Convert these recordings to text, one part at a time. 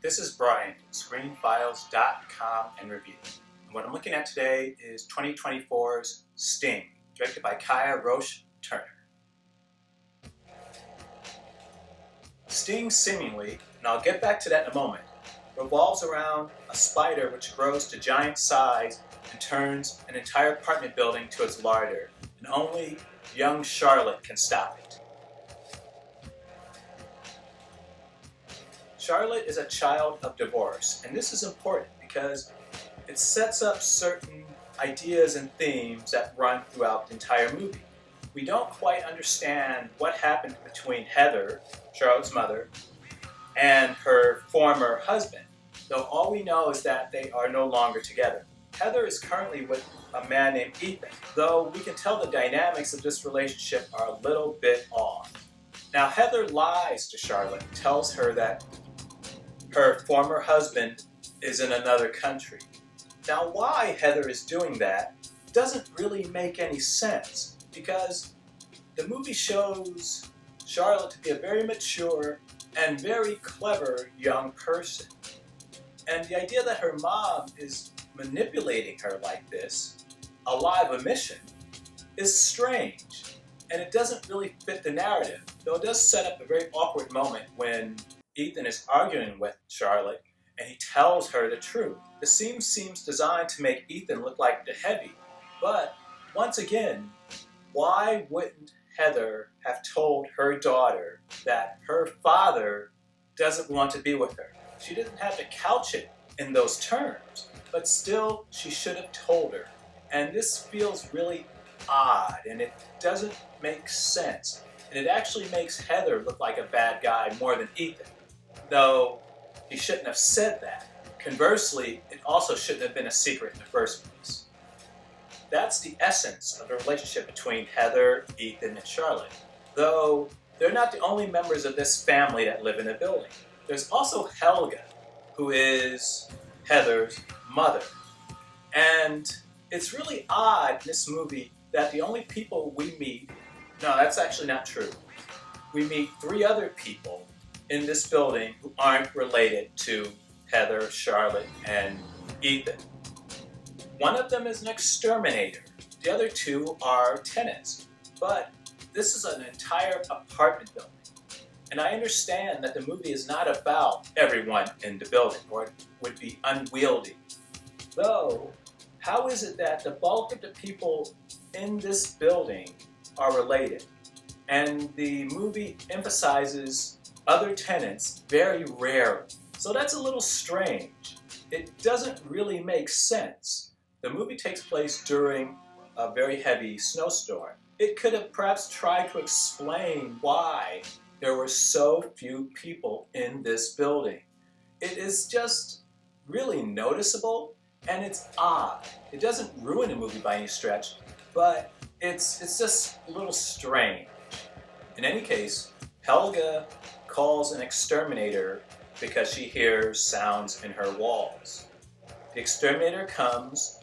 This is Brian, screenfiles.com and review. And what I'm looking at today is 2024's Sting, directed by Kaya Roche Turner. Sting seemingly, and I'll get back to that in a moment, revolves around a spider which grows to giant size and turns an entire apartment building to its larder, and only young Charlotte can stop it. Charlotte is a child of divorce, and this is important because it sets up certain ideas and themes that run throughout the entire movie. We don't quite understand what happened between Heather, Charlotte's mother, and her former husband, though all we know is that they are no longer together. Heather is currently with a man named Ethan, though we can tell the dynamics of this relationship are a little bit off. Now, Heather lies to Charlotte, tells her that her former husband is in another country. Now, why Heather is doing that doesn't really make any sense, because the movie shows Charlotte to be a very mature and very clever young person. And the idea that her mom is manipulating her like this, a live omission, is strange. And it doesn't really fit the narrative, though it does set up a very awkward moment when Ethan is arguing with Charlotte and he tells her the truth. The scene seems designed to make Ethan look like the heavy, but once again, why wouldn't Heather have told her daughter that her father doesn't want to be with her? She didn't have to couch it in those terms, but still she should have told her. And this feels really odd, and it doesn't make sense. And it actually makes Heather look like a bad guy more than Ethan, though he shouldn't have said that. Conversely, it also shouldn't have been a secret in the first place. That's the essence of the relationship between Heather, Ethan, and Charlotte, though they're not the only members of this family that live in the building. There's also Helga, who is Heather's mother. And it's really odd in this movie that the only people we meet, no, that's actually not true. We meet 3 other people in this building who aren't related to Heather, Charlotte, and Ethan. One of them is an exterminator. The other 2 are tenants. But this is an entire apartment building. And I understand that the movie is not about everyone in the building, or it would be unwieldy. Though, how is it that the bulk of the people in this building are related? And the movie emphasizes other tenants very rarely. So that's a little strange. It doesn't really make sense. The movie takes place during a very heavy snowstorm. It could have perhaps tried to explain why there were so few people in this building. It is just really noticeable, and it's odd. It doesn't ruin the movie by any stretch, but it's just a little strange. In any case, Helga calls an exterminator because she hears sounds in her walls. The exterminator comes,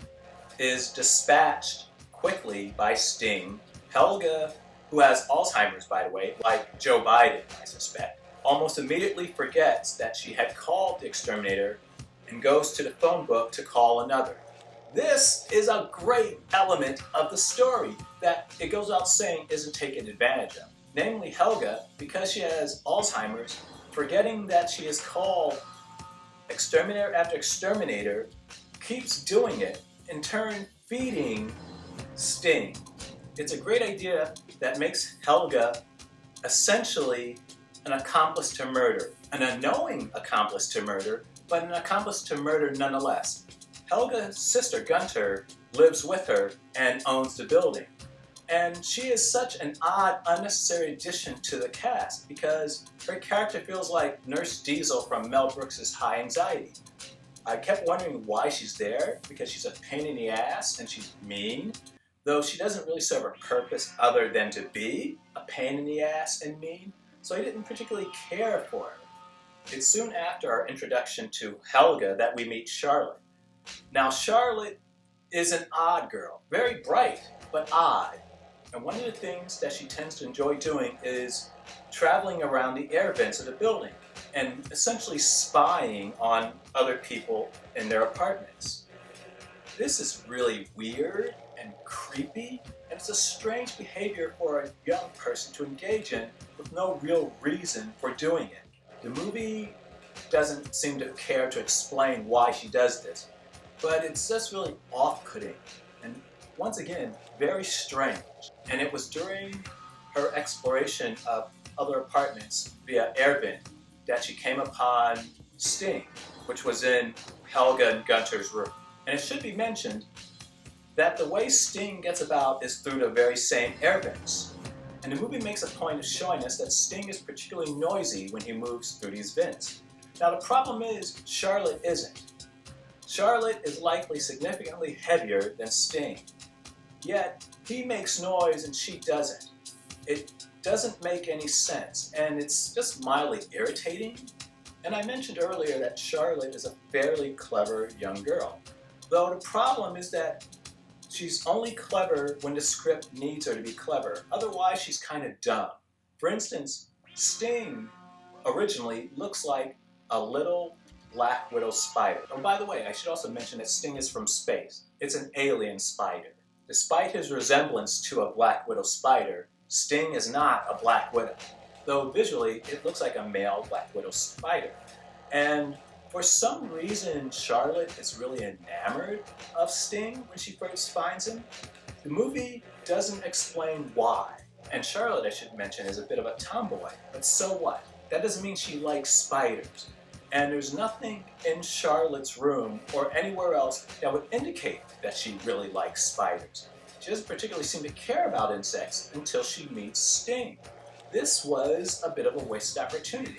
is dispatched quickly by Sting. Helga, who has Alzheimer's, by the way, like Joe Biden, I suspect, almost immediately forgets that she had called the exterminator and goes to the phone book to call another. This is a great element of the story that it goes without saying isn't taken advantage of. Namely, Helga, because she has Alzheimer's, forgetting that she has called exterminator after exterminator, keeps doing it, in turn feeding Sting. It's a great idea that makes Helga essentially an accomplice to murder, an unknowing accomplice to murder, but an accomplice to murder nonetheless. Helga's sister, Gunter, lives with her and owns the building. And she is such an odd, unnecessary addition to the cast because her character feels like Nurse Diesel from Mel Brooks' High Anxiety. I kept wondering why she's there, because she's a pain in the ass and she's mean, though she doesn't really serve a purpose other than to be a pain in the ass and mean, so I didn't particularly care for her. It's soon after our introduction to Helga that we meet Charlotte. Now, Charlotte is an odd girl, very bright, but odd. And one of the things that she tends to enjoy doing is traveling around the air vents of the building and essentially spying on other people in their apartments. This is really weird and creepy, and it's a strange behavior for a young person to engage in with no real reason for doing it. The movie doesn't seem to care to explain why she does this, but it's just really off-putting and, once again, very strange. And it was during her exploration of other apartments via Airbnb that she came upon Sting, which was in Helga and Gunter's room. And it should be mentioned that the way Sting gets about is through the very same air vents. And the movie makes a point of showing us that Sting is particularly noisy when he moves through these vents. Now the problem is, Charlotte isn't. Charlotte is likely significantly heavier than Sting. Yet, he makes noise and she doesn't. It doesn't make any sense, and it's just mildly irritating. And I mentioned earlier that Charlotte is a fairly clever young girl. Though the problem is that she's only clever when the script needs her to be clever. Otherwise, she's kind of dumb. For instance, Sting originally looks like a little Black Widow spider. Oh, by the way, I should also mention that Sting is from space. It's an alien spider. Despite his resemblance to a Black Widow spider, Sting is not a Black Widow, though visually it looks like a male Black Widow spider. And for some reason, Charlotte is really enamored of Sting when she first finds him. The movie doesn't explain why. And Charlotte, I should mention, is a bit of a tomboy, but so what? That doesn't mean she likes spiders. And there's nothing in Charlotte's room or anywhere else that would indicate that she really likes spiders. She doesn't particularly seem to care about insects until she meets Sting. This was a bit of a wasted opportunity.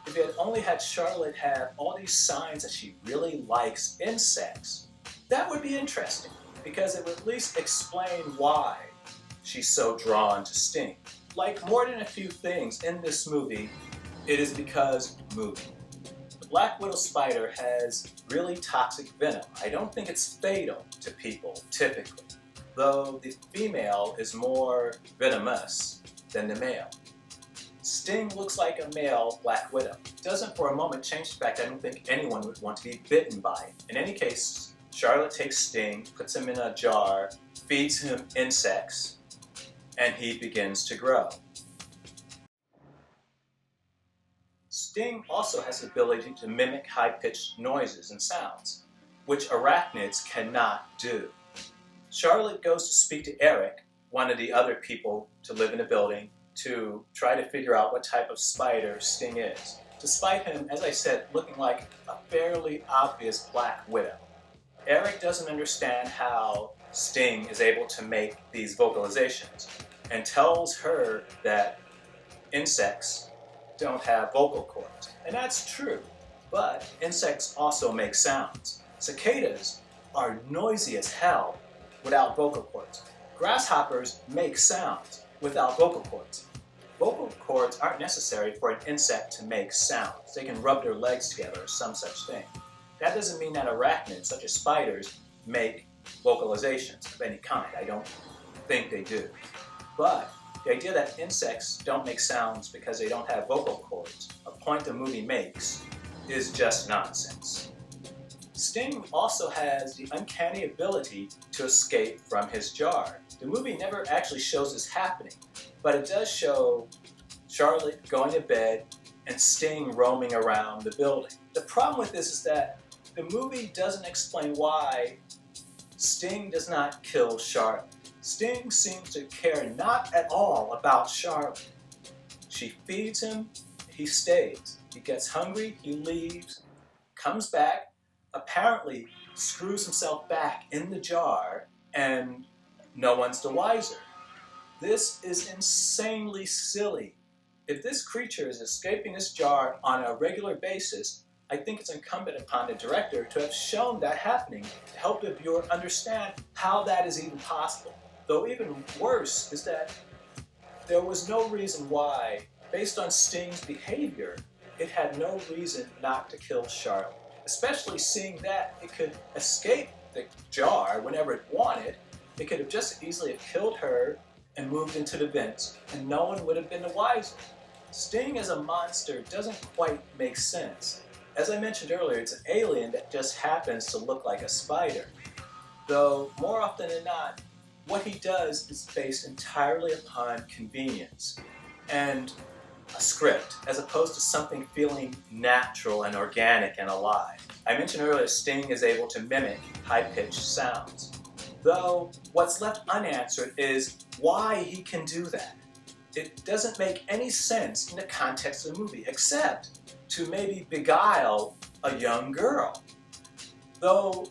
If it had only had Charlotte have all these signs that she really likes insects, that would be interesting, because it would at least explain why she's so drawn to Sting. Like more than a few things in this movie, it is because movie. The Black Widow spider has really toxic venom. I don't think it's fatal to people, typically, though the female is more venomous than the male. Sting looks like a male Black Widow. It doesn't for a moment change the fact I don't think anyone would want to be bitten by it. In any case, Charlotte takes Sting, puts him in a jar, feeds him insects, and he begins to grow. Sting also has the ability to mimic high-pitched noises and sounds, which arachnids cannot do. Charlotte goes to speak to Eric, one of the other people to live in the building, to try to figure out what type of spider Sting is, despite him, as I said, looking like a fairly obvious Black Widow. Eric doesn't understand how Sting is able to make these vocalizations and tells her that insects don't have vocal cords. And that's true, but insects also make sounds. Cicadas are noisy as hell without vocal cords. Grasshoppers make sounds without vocal cords. Vocal cords aren't necessary for an insect to make sounds. They can rub their legs together or some such thing. That doesn't mean that arachnids, such as spiders, make vocalizations of any kind. I don't think they do. But the idea that insects don't make sounds because they don't have vocal cords, a point the movie makes, is just nonsense. Sting also has the uncanny ability to escape from his jar. The movie never actually shows this happening, but it does show Charlotte going to bed and Sting roaming around the building. The problem with this is that the movie doesn't explain why Sting does not kill Charlotte. Sting seems to care not at all about Charlotte. She feeds him, he stays. He gets hungry, he leaves, comes back, apparently screws himself back in the jar, and no one's the wiser. This is insanely silly. If this creature is escaping this jar on a regular basis, I think it's incumbent upon the director to have shown that happening to help the viewer understand how that is even possible. Though even worse is that there was no reason why, based on Sting's behavior, it had no reason not to kill Charlotte. Especially seeing that it could escape the jar whenever it wanted. It could have just easily have killed her and moved into the vents, and no one would have been the wiser. Sting as a monster doesn't quite make sense. As I mentioned earlier, it's an alien that just happens to look like a spider. Though, more often than not, what he does is based entirely upon convenience and a script, as opposed to something feeling natural and organic and alive. I mentioned earlier Sting is able to mimic high-pitched sounds. Though, what's left unanswered is why he can do that. It doesn't make any sense in the context of the movie, except to maybe beguile a young girl. Though,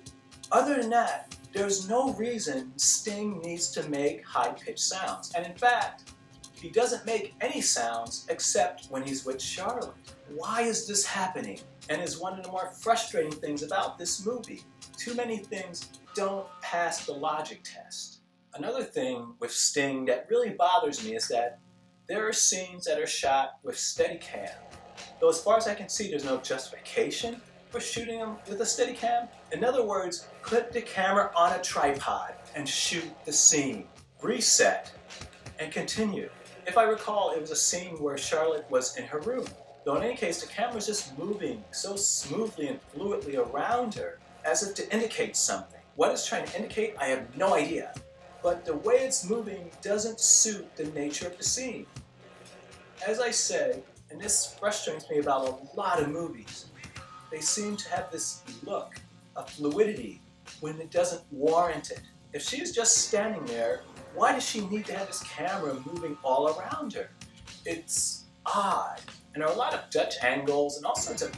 other than that, there's no reason Sting needs to make high-pitched sounds. And in fact, he doesn't make any sounds except when he's with Charlotte. Why is this happening? And is one of the more frustrating things about this movie. Too many things don't pass the logic test. Another thing with Sting that really bothers me is that there are scenes that are shot with Steadicam. Though as far as I can see, there's no justification for shooting them with a Steadicam. In other words, put the camera on a tripod and shoot the scene. Reset and continue. If I recall, it was a scene where Charlotte was in her room. Though in any case, the camera's just moving so smoothly and fluidly around her as if to indicate something. What it's trying to indicate, I have no idea. But the way it's moving doesn't suit the nature of the scene. As I say, and this frustrates me about a lot of movies, they seem to have this look of fluidity when it doesn't warrant it. If she is just standing there, why does she need to have this camera moving all around her? It's odd. And there are a lot of Dutch angles and all sorts of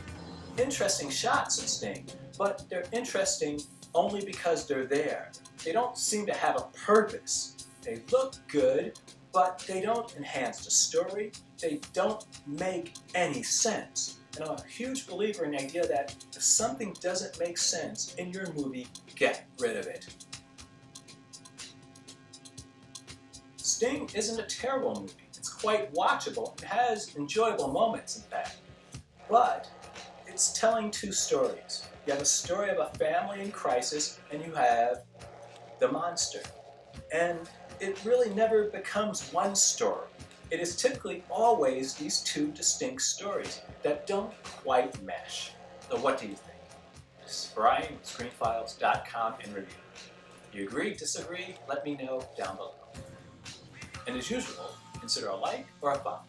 interesting shots of Sting, but they're interesting only because they're there. They don't seem to have a purpose. They look good, but they don't enhance the story. They don't make any sense. And I'm a huge believer in the idea that if something doesn't make sense in your movie, get rid of it. Sting isn't a terrible movie. It's quite watchable. It has enjoyable moments, in fact. But it's telling two stories. You have a story of a family in crisis, and you have the monster. And it really never becomes one story. It is typically always these two distinct stories that don't quite mesh. So what do you think? This is Brian with ScreenFiles.com in review. You agree, disagree? Let me know down below. And as usual, consider a like or a follow.